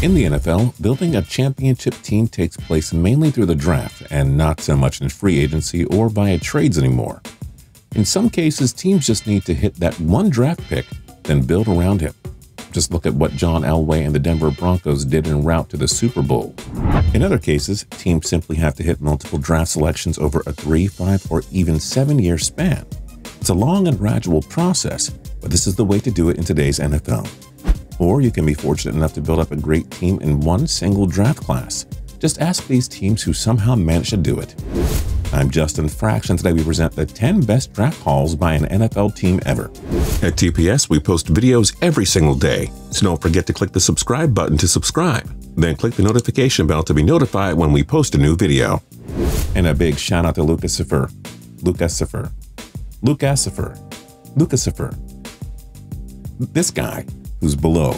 In the NFL, building a championship team takes place mainly through the draft and not so much in free agency or via trades anymore. In some cases, teams just need to hit that one draft pick, then build around him. Just look at what John Elway and the Denver Broncos did en route to the Super Bowl. In other cases, teams simply have to hit multiple draft selections over a 3, 5, or even 7-year span. It's a long and gradual process, but this is the way to do it in today's NFL. Or you can be fortunate enough to build up a great team in one single draft class. Just ask these teams who somehow managed to do it. I'm Justin Fraction. Today we present the 10 best draft hauls by an NFL team ever. At TPS, we post videos every single day, so don't forget to click the subscribe button to subscribe. Then click the notification bell to be notified when we post a new video. And a big shout out to Lukasafer. This guy who's below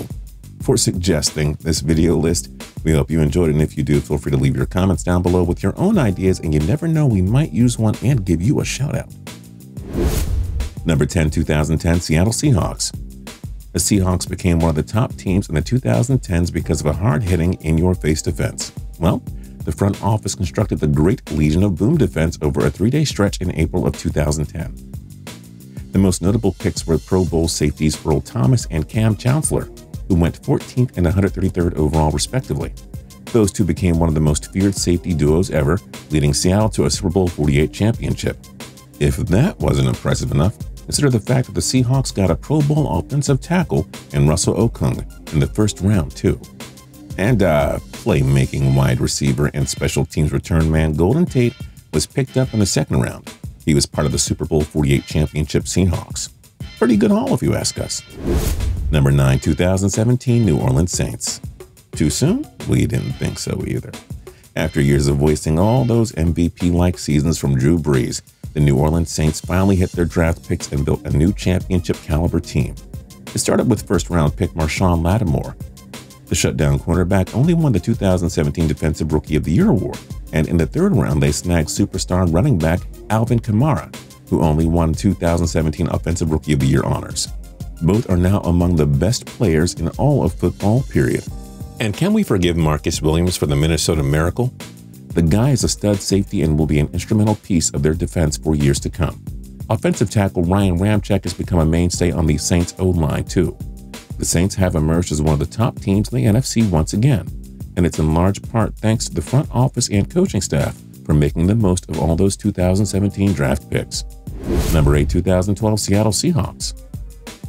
for suggesting this video list. We hope you enjoyed it, and if you do, feel free to leave your comments down below with your own ideas, and you never know, we might use one and give you a shout out. Number 10, 2010 Seattle Seahawks. The Seahawks became one of the top teams in the 2010s because of a hard-hitting, in-your-face defense. Well, the front office constructed the Great Legion of Boom defense over a 3-day stretch in April of 2010. The most notable picks were Pro Bowl safeties Earl Thomas and Cam Chancellor, who went 14th and 133rd overall respectively. Those two became one of the most feared safety duos ever, leading Seattle to a Super Bowl 48 championship. If that wasn't impressive enough, consider the fact that the Seahawks got a Pro Bowl offensive tackle in Russell Okung in the first round too. And playmaking wide receiver and special teams return man Golden Tate was picked up in the second round. He was part of the Super Bowl 48 championship Seahawks. Pretty good haul if you ask us. Number 9, 2017 New Orleans Saints. Too soon? We didn't think so either. After years of wasting all those MVP-like seasons from Drew Brees, the New Orleans Saints finally hit their draft picks and built a new championship-caliber team. It started with first-round pick Marshon Lattimore. The shutdown cornerback only won the 2017 Defensive Rookie of the Year award, and in the third round they snagged superstar running back Alvin Kamara, who only won 2017 Offensive Rookie of the Year honors. Both are now among the best players in all of football, period. And can we forgive Marcus Williams for the Minnesota Miracle? The guy is a stud safety and will be an instrumental piece of their defense for years to come. Offensive tackle Ryan Ramczyk has become a mainstay on the Saints O-line too. The Saints have emerged as one of the top teams in the NFC once again, and it's in large part thanks to the front office and coaching staff for making the most of all those 2017 draft picks. Number 8, 2012 Seattle Seahawks.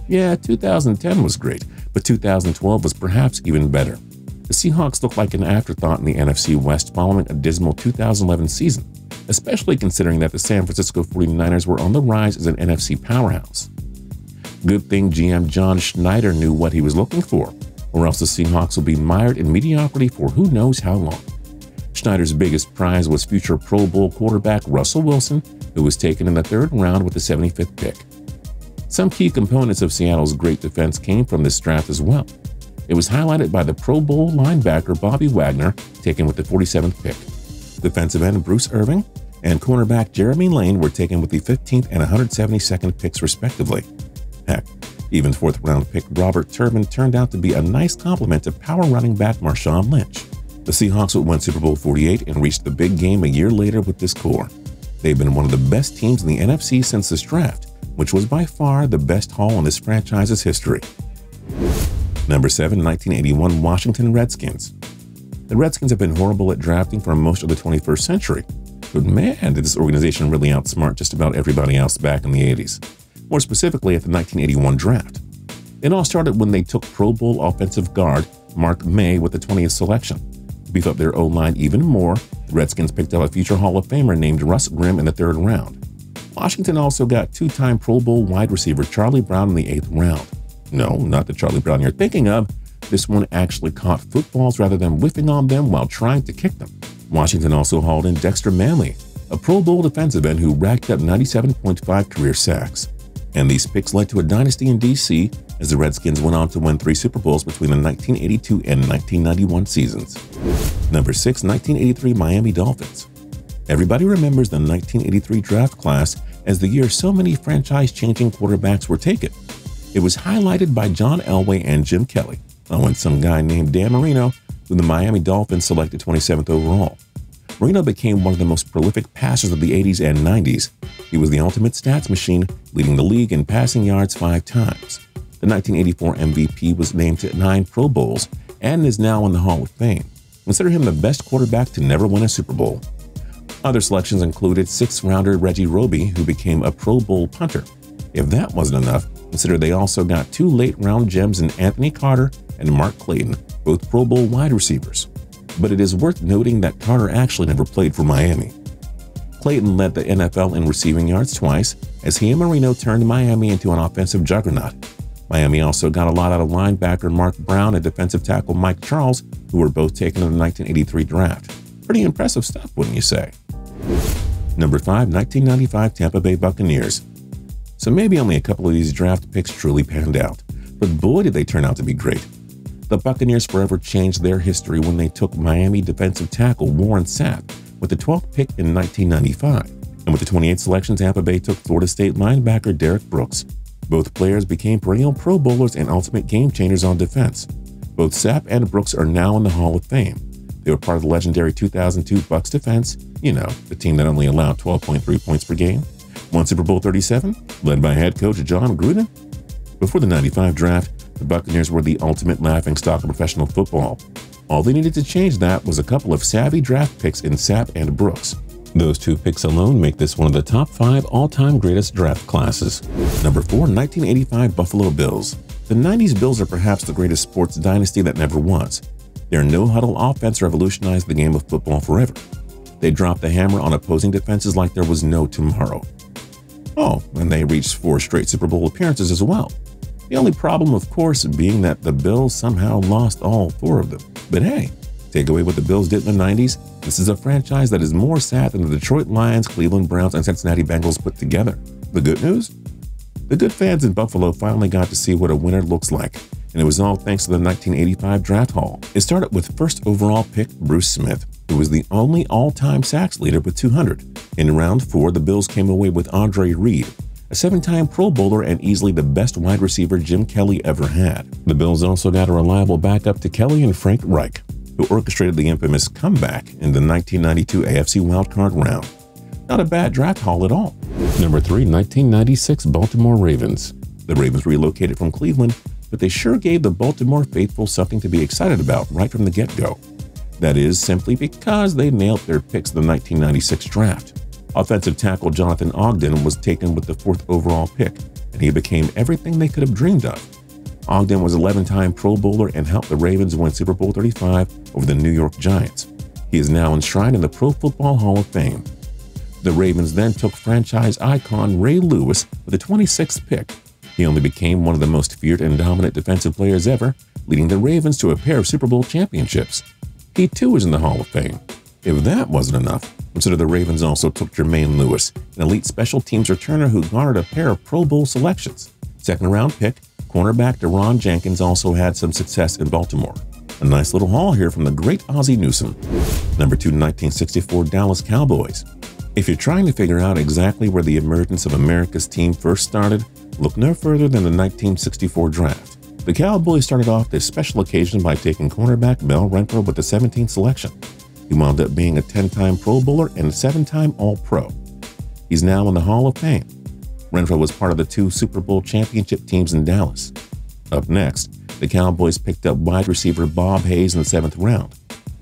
Yeah, 2010 was great, but 2012 was perhaps even better. The Seahawks look like an afterthought in the NFC West following a dismal 2011 season, especially considering that the San Francisco 49ers were on the rise as an NFC powerhouse. Good thing GM John Schneider knew what he was looking for, or else the Seahawks will be mired in mediocrity for who knows how long. Schneider's biggest prize was future Pro Bowl quarterback Russell Wilson, who was taken in the third round with the 75th pick. Some key components of Seattle's great defense came from this draft as well. It was highlighted by the Pro Bowl linebacker Bobby Wagner, taken with the 47th pick. Defensive end Bruce Irving and cornerback Jeremy Lane were taken with the 15th and 172nd picks respectively. Heck, even fourth-round pick Robert Turbin turned out to be a nice complement to power running back Marshawn Lynch. The Seahawks would win Super Bowl 48 and reached the big game a year later with this core. They've been one of the best teams in the NFC since this draft, which was by far the best haul in this franchise's history. Number 7, 1981 Washington Redskins. The Redskins have been horrible at drafting for most of the 21st century, but man, did this organization really outsmart just about everybody else back in the 80s. More specifically at the 1981 draft. It all started when they took Pro Bowl offensive guard Mark May with the 20th selection. To beef up their O-line even more, the Redskins picked up a future Hall of Famer named Russ Grimm in the third round. Washington also got two-time Pro Bowl wide receiver Charlie Brown in the 8th round. No, not the Charlie Brown you're thinking of. This one actually caught footballs rather than whiffing on them while trying to kick them. Washington also hauled in Dexter Manley, a Pro Bowl defensive end who racked up 97.5 career sacks. And these picks led to a dynasty in D.C. as the Redskins went on to win 3 Super Bowls between the 1982 and 1991 seasons. Number 6, 1983 Miami Dolphins. Everybody remembers the 1983 draft class as the year so many franchise-changing quarterbacks were taken. It was highlighted by John Elway and Jim Kelly, and some guy named Dan Marino who the Miami Dolphins selected 27th overall. Marino became one of the most prolific passers of the 80s and 90s. He was the ultimate stats machine, leading the league in passing yards 5 times. The 1984 MVP was named to 9 Pro Bowls and is now in the Hall of Fame. Consider him the best quarterback to never win a Super Bowl. Other selections included 6th-rounder Reggie Roby, who became a Pro Bowl punter. If that wasn't enough, consider they also got 2 late-round gems in Anthony Carter and Mark Clayton, both Pro Bowl wide receivers. But it is worth noting that Carter actually never played for Miami. Clayton led the NFL in receiving yards twice, as he and Marino turned Miami into an offensive juggernaut. Miami also got a lot out of linebacker Mark Brown and defensive tackle Mike Charles, who were both taken in the 1983 draft. Pretty impressive stuff, wouldn't you say? Number 5, 1995 Tampa Bay Buccaneers. So maybe only a couple of these draft picks truly panned out, but boy did they turn out to be great. The Buccaneers forever changed their history when they took Miami defensive tackle Warren Sapp with the 12th pick in 1995. And with the 28th selection, Tampa Bay took Florida State linebacker Derek Brooks. Both players became perennial Pro Bowlers and ultimate game changers on defense. Both Sapp and Brooks are now in the Hall of Fame. They were part of the legendary 2002 Bucs defense, the team that only allowed 12.3 points per game, won Super Bowl 37, led by head coach John Gruden. Before the 95 draft, the Buccaneers were the ultimate laughingstock of professional football. All they needed to change that was a couple of savvy draft picks in Sapp and Brooks. Those 2 picks alone make this one of the top 5 all-time greatest draft classes. Number 4, 1985 Buffalo Bills. The 90s Bills are perhaps the greatest sports dynasty that never was. Their no-huddle offense revolutionized the game of football forever. They dropped the hammer on opposing defenses like there was no tomorrow. Oh, and they reached 4 straight Super Bowl appearances as well. The only problem, of course, being that the Bills somehow lost all 4 of them. But hey, take away what the Bills did in the 90s, this is a franchise that is more sad than the Detroit Lions, Cleveland Browns, and Cincinnati Bengals put together. The good news? The good fans in Buffalo finally got to see what a winner looks like, and it was all thanks to the 1985 draft haul. It started with first overall pick Bruce Smith, who was the only all-time sacks leader with 200. In round 4, the Bills came away with Andre Reed, a 7-time Pro Bowler and easily the best wide receiver Jim Kelly ever had. The Bills also got a reliable backup to Kelly and Frank Reich, who orchestrated the infamous comeback in the 1992 AFC wildcard round. Not a bad draft haul at all. Number 3, 1996 Baltimore Ravens. The Ravens relocated from Cleveland, but they sure gave the Baltimore faithful something to be excited about right from the get-go. That is, simply because they nailed their picks in the 1996 draft. Offensive tackle Jonathan Ogden was taken with the 4th overall pick, and he became everything they could have dreamed of. Ogden was an 11-time Pro Bowler and helped the Ravens win Super Bowl 35 over the New York Giants. He is now enshrined in the Pro Football Hall of Fame. The Ravens then took franchise icon Ray Lewis with the 26th pick. He only became one of the most feared and dominant defensive players ever, leading the Ravens to a pair of Super Bowl championships. He too is in the Hall of Fame. If that wasn't enough, consider the Ravens also took Jermaine Lewis, an elite special teams returner who garnered a pair of Pro Bowl selections. 2nd-round pick, cornerback Deron Jenkins also had some success in Baltimore. A nice little haul here from the great Ozzie Newsome. Number 2, 1964 Dallas Cowboys. If you're trying to figure out exactly where the emergence of America's team first started, look no further than the 1964 draft. The Cowboys started off this special occasion by taking cornerback Mel Renfro with the 17th selection. He wound up being a 10-time Pro Bowler and a 7-time All-Pro. He's now in the Hall of Fame. Renfro was part of the 2 Super Bowl championship teams in Dallas. Up next, the Cowboys picked up wide receiver Bob Hayes in the 7th round.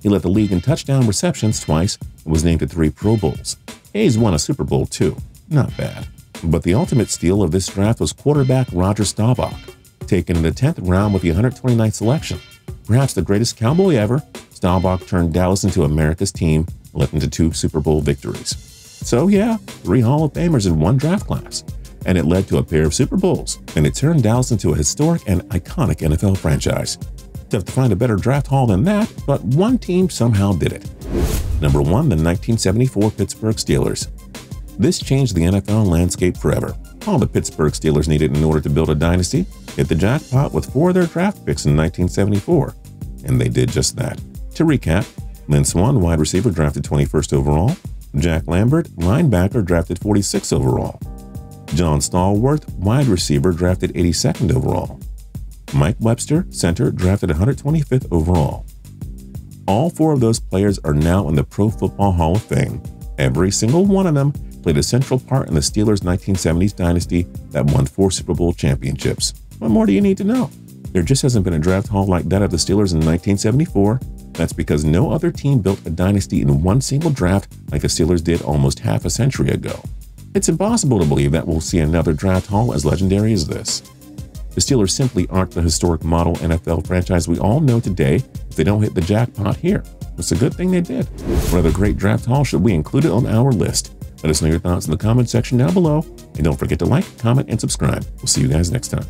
He led the league in touchdown receptions twice and was named to 3 Pro Bowls. Hayes won a Super Bowl too. Not bad. But the ultimate steal of this draft was quarterback Roger Staubach, taken in the 10th round with the 129th selection. Perhaps the greatest Cowboy ever, Staubach turned Dallas into America's team and led them to 2 Super Bowl victories. So yeah, 3 Hall of Famers in 1 draft class. And it led to a pair of Super Bowls, and it turned Dallas into a historic and iconic NFL franchise. Tough to find a better draft haul than that, but one team somehow did it. Number 1, the 1974 Pittsburgh Steelers. This changed the NFL landscape forever. All the Pittsburgh Steelers needed in order to build a dynasty hit the jackpot with 4 of their draft picks in 1974, and they did just that. To recap, Lynn Swann, wide receiver, drafted 21st overall. Jack Lambert, linebacker, drafted 46th overall. John Stallworth, wide receiver, drafted 82nd overall. Mike Webster, center, drafted 125th overall. All 4 of those players are now in the Pro Football Hall of Fame. Every single one of them played a central part in the Steelers' 1970s dynasty that won 4 Super Bowl championships. What more do you need to know? There just hasn't been a draft haul like that of the Steelers in 1974. That's because no other team built a dynasty in one single draft like the Steelers did almost half a century ago. It's impossible to believe that we'll see another draft haul as legendary as this. The Steelers simply aren't the historic model NFL franchise we all know today if they don't hit the jackpot here. It's a good thing they did. What other great draft haul should we include it on our list? Let us know your thoughts in the comment section down below, and don't forget to like, comment, and subscribe. We'll see you guys next time.